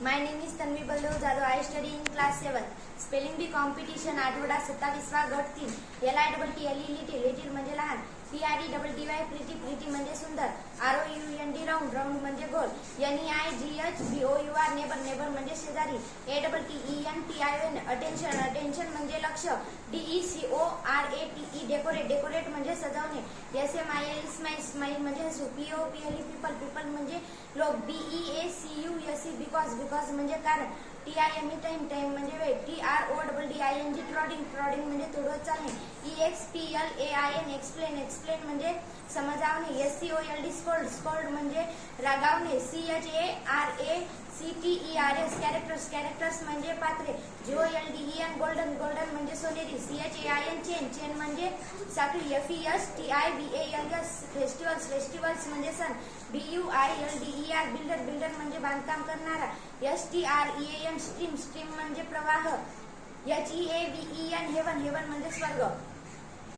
My name is Tanvi Baldev Jadhav. I study in class 7. Spelling bee competition आठवडा 27वा गट 3. LITTLE little म्हणजे लहान. PREDDY pretty म्हणजे सुंदर. ROUND राऊंड म्हणजे गोल. NEIGHBOUR नेबर म्हणजे शेजारी. ATTENTION अटेन्शन म्हणजे लक्ष. DECORATE डेकोरेट म्हणजे सजवणे. SMILE स्माईल म्हणजे हसू. POPLE पीपल म्हणजे लोक. BEACUSE बिकॉज म्हणजे कारण. TIME टाइम म्हणजे वेळ. TRODDING ट्रॉडिंग म्हणजे तुडवत चालणे. EXPLAIN एक्सप्लेन म्हणजे समजावणे. SCOLD म्हणजे रागावणे. CHARACTERS कॅरेक्टर्स म्हणजे पात्रे. GOLDEN गोल्डन म्हणजे सोनेरी. CHAIN चेन म्हणजे साखळी. FESTIVALS फेस्टिवल्स म्हणजे सण. BUILDER बिल्डर म्हणजे बांधकाम करणारा. STREAM स्ट्रीम म्हणजे प्रवाह. HEAVEN हेवन म्हणजे स्वर्ग.